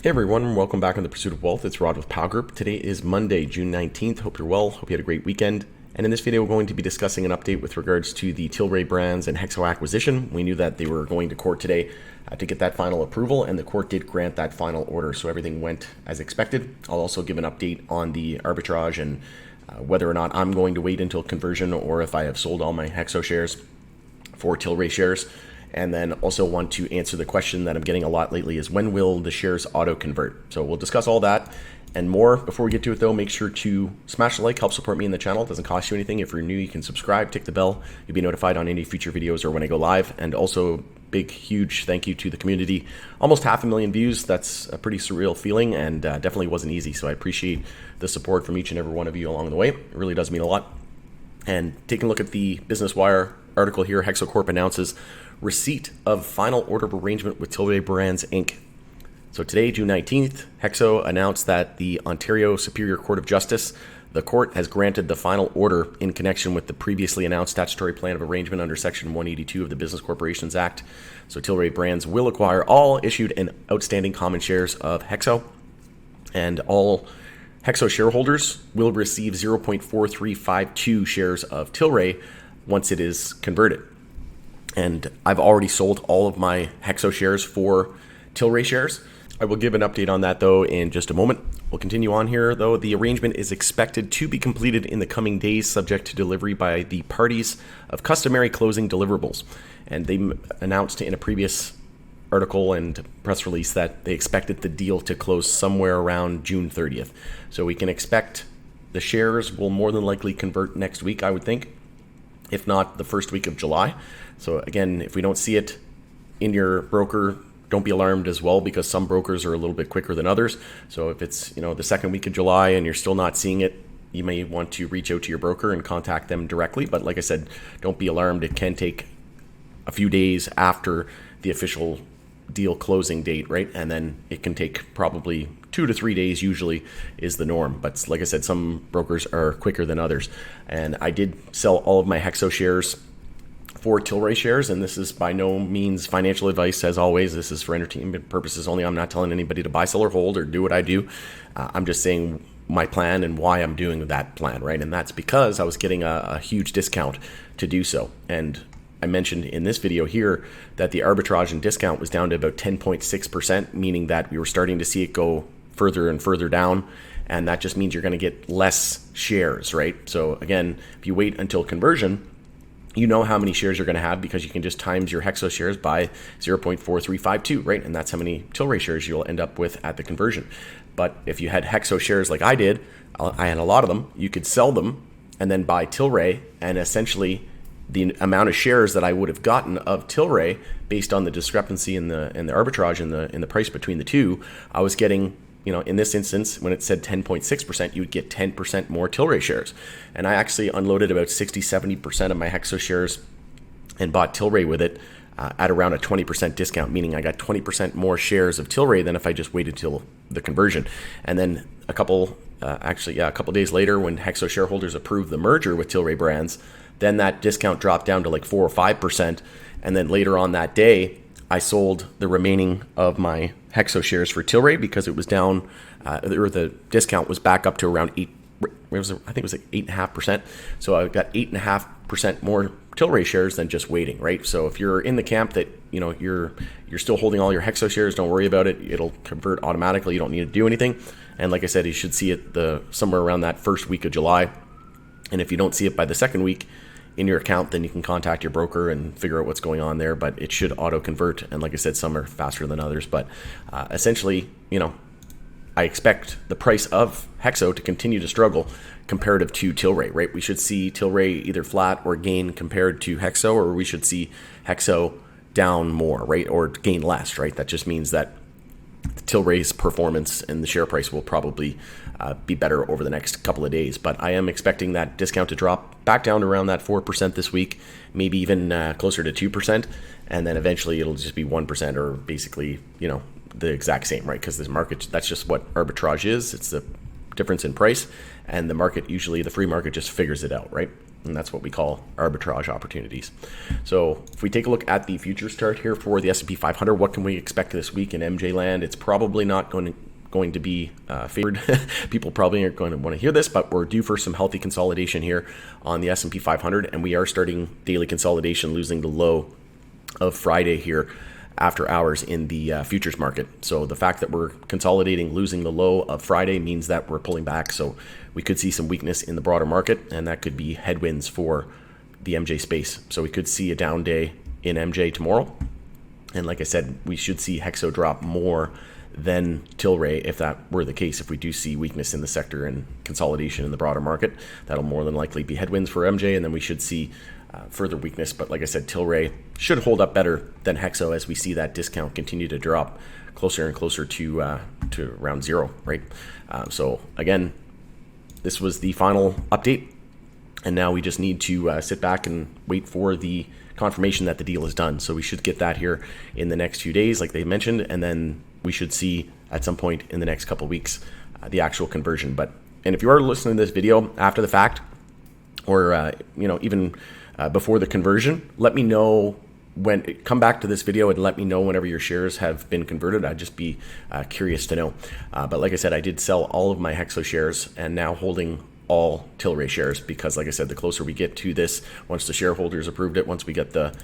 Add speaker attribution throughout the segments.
Speaker 1: Hey everyone, welcome back on The Pursuit of Wealth. It's Rod with Pow Group. Today is Monday, June 19th. Hope you're well. Hope you had a great weekend. And in this video, we're going to be discussing an update with regards to the Tilray Brands and Hexo acquisition. We knew that they were going to court today to get that final approval, and the court did grant that final order, so everything went as expected. I'll also give an update on the arbitrage and whether or not I'm going to wait until conversion or if I have sold all my Hexo shares for Tilray shares. And then also want to answer the question that I'm getting a lot lately is when will the shares auto convert? So we'll discuss all that and more. Before we get to it though, make sure to smash the like, help support me in the channel. It doesn't cost you anything. If you're new, you can subscribe, tick the bell. You'll be notified on any future videos or when I go live. And also big, huge thank you to the community. Almost 500,000 views. That's a pretty surreal feeling and definitely wasn't easy. So I appreciate the support from each and every one of you along the way. It really does mean a lot. And taking a look at the Business Wire article here, Hexo Corp announces receipt of final order of arrangement with Tilray Brands, Inc. So today, June 19th, Hexo announced that the Ontario Superior Court of Justice, the court has granted the final order in connection with the previously announced statutory plan of arrangement under Section 182 of the Business Corporations Act. So Tilray Brands will acquire all issued and outstanding common shares of Hexo, and all Hexo shareholders will receive 0.4352 shares of Tilray once it is converted. And I've already sold all of my Hexo shares for Tilray shares. I will give an update on that though in just a moment. We'll continue on here though. The arrangement is expected to be completed in the coming days, subject to delivery by the parties of customary closing deliverables. And they announced in a previous article and press release that they expected the deal to close somewhere around June 30th. So we can expect the shares will more than likely convert next week, I would think, if not the first week of July. So again, if we don't see it in your broker, don't be alarmed as well, because some brokers are a little bit quicker than others. So if it's the second week of July and you're still not seeing it, you may want to reach out to your broker and contact them directly. But like I said, don't be alarmed. It can take a few days after the official deal closing date, right? And then it can take probably 2 to 3 days usually is the norm. But like I said, some brokers are quicker than others. And I did sell all of my Hexo shares for Tilray shares, and this is by no means financial advice. As always, this is for entertainment purposes only. I'm not telling anybody to buy, sell, or hold or do what I do. I'm just saying my plan and why I'm doing that plan, right? And that's because I was getting a huge discount to do so. And I mentioned in this video here that the arbitrage and discount was down to about 10.6%, meaning that we were starting to see it go further and further down. And that just means you're going to get less shares, right? So again, if you wait until conversion, you know how many shares you're going to have because you can just times your Hexo shares by 0.4352, right? And that's how many Tilray shares you'll end up with at the conversion. But if you had Hexo shares like I did, I had a lot of them, you could sell them and then buy Tilray, and essentially the amount of shares that I would have gotten of Tilray based on the discrepancy in the arbitrage in the price between the two, I was getting, in this instance, when it said 10.6%, you would get 10% more Tilray shares. And I actually unloaded about 60-70% of my Hexo shares and bought Tilray with it at around a 20% discount, meaning I got 20% more shares of Tilray than if I just waited till the conversion. And then a couple days later, when Hexo shareholders approved the merger with Tilray Brands, then that discount dropped down to like 4 or 5%. And then later on that day, I sold the remaining of my Hexo shares for Tilray because it was down, or the discount was back up to around I think it was like 8.5%. So I got 8.5% more Tilray shares than just waiting, right? So if you're in the camp that you're still holding all your Hexo shares, don't worry about it. It'll convert automatically. You don't need to do anything. And like I said, you should see it somewhere around that first week of July. And if you don't see it by the second week in your account, then you can contact your broker and figure out what's going on there. But it should auto convert. And like I said, some are faster than others. But essentially, I expect the price of Hexo to continue to struggle comparative to Tilray, right? We should see Tilray either flat or gain compared to Hexo, or we should see Hexo down more, right? Or gain less, right? That just means that Tilray's performance and the share price will probably be better over the next couple of days. But I am expecting that discount to drop back down to around that 4% this week, maybe even closer to 2%. And then eventually it'll just be 1% or basically, the exact same, right? Because this market, that's just what arbitrage is. It's the difference in price, and the market, usually the free market, just figures it out, right? and that's what we call arbitrage opportunities. So if we take a look at the futures chart here for the S&P 500, what can we expect this week in MJ land? It's probably not going to be favored. People probably aren't going to want to hear this, but we're due for some healthy consolidation here on the S&P 500, and we are starting daily consolidation, losing the low of Friday here after hours in the futures market. So the fact that we're consolidating, losing the low of Friday means that we're pulling back. So we could see some weakness in the broader market, and that could be headwinds for the MJ space. So we could see a down day in MJ tomorrow. And like I said, we should see Hexo drop more than Tilray if that were the case. If we do see weakness in the sector and consolidation in the broader market, that'll more than likely be headwinds for MJ, and then we should see further weakness. But like I said, Tilray should hold up better than Hexo as we see that discount continue to drop closer and closer to around zero, right? So again, this was the final update, and now we just need to sit back and wait for the confirmation that the deal is done. So we should get that here in the next few days, like they mentioned, and then we should see at some point in the next couple of weeks the actual conversion. And if you are listening to this video after the fact, or even before the conversion, let me know come back to this video and let me know whenever your shares have been converted. I'd just be curious to know. But like I said, I did sell all of my Hexo shares and now holding all Tilray shares, because like I said, the closer we get to this, once the shareholders approved it, once we get the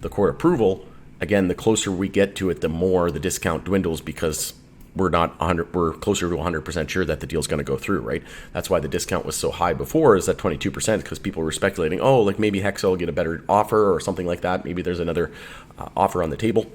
Speaker 1: court approval, again, the closer we get to it, the more the discount dwindles, because we're closer to 100% sure that the deal's going to go through, right? That's why the discount was so high before, is that 22%, because people were speculating, oh, like maybe Hexo will get a better offer or something like that. Maybe there's another offer on the table.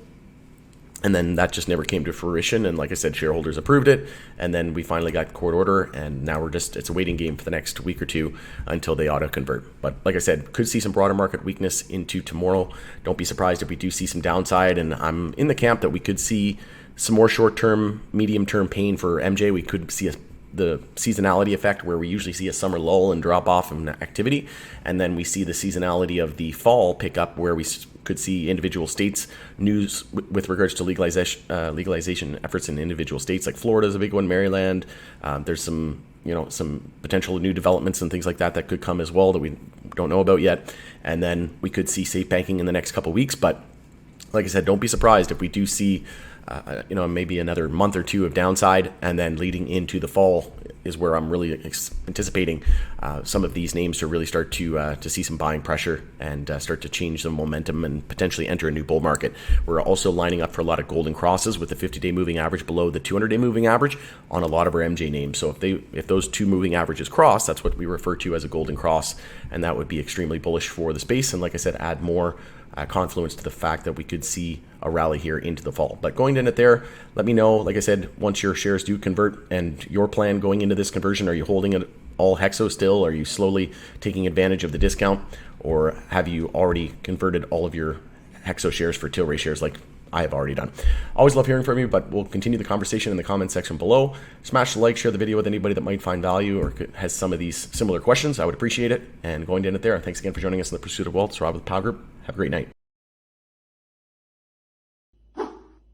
Speaker 1: And then that just never came to fruition. And like I said, shareholders approved it. And then we finally got court order. And now it's a waiting game for the next week or two until they auto convert. But like I said, could see some broader market weakness into tomorrow. Don't be surprised if we do see some downside. And I'm in the camp that we could see some more short-term, medium-term pain for MJ. We could see the seasonality effect, where we usually see a summer lull and drop off in activity. And then we see the seasonality of the fall pick up, where we could see individual states news with regards to legalization efforts in individual states. Like Florida is a big one, Maryland. There's some potential new developments and things like that could come as well that we don't know about yet. And then we could see safe banking in the next couple of weeks. But like I said, don't be surprised if we do see maybe another month or two of downside, and then leading into the fall is where I'm really anticipating some of these names to really start to see some buying pressure and start to change the momentum and potentially enter a new bull market. We're also lining up for a lot of golden crosses with the 50-day moving average below the 200-day moving average on a lot of our MJ names. So if those two moving averages cross, that's what we refer to as a golden cross, and that would be extremely bullish for the space. And like I said, add more confluence to the fact that we could see a rally here into the fall. But going in it there, let me know, like I said, once your shares do convert, and your plan going into this conversion. Are you holding it all Hexo still? Are you slowly taking advantage of the discount? Or have you already converted all of your Hexo shares for Tilray shares like I have already done? Always love hearing from you, but we'll continue the conversation in the comment section below. Smash the like, share the video with anybody that might find value or has some of these similar questions. I would appreciate it. And going to end it there, thanks again for joining us in the Pursuit of Wealth. It's Rob with Power Group. Have a great night.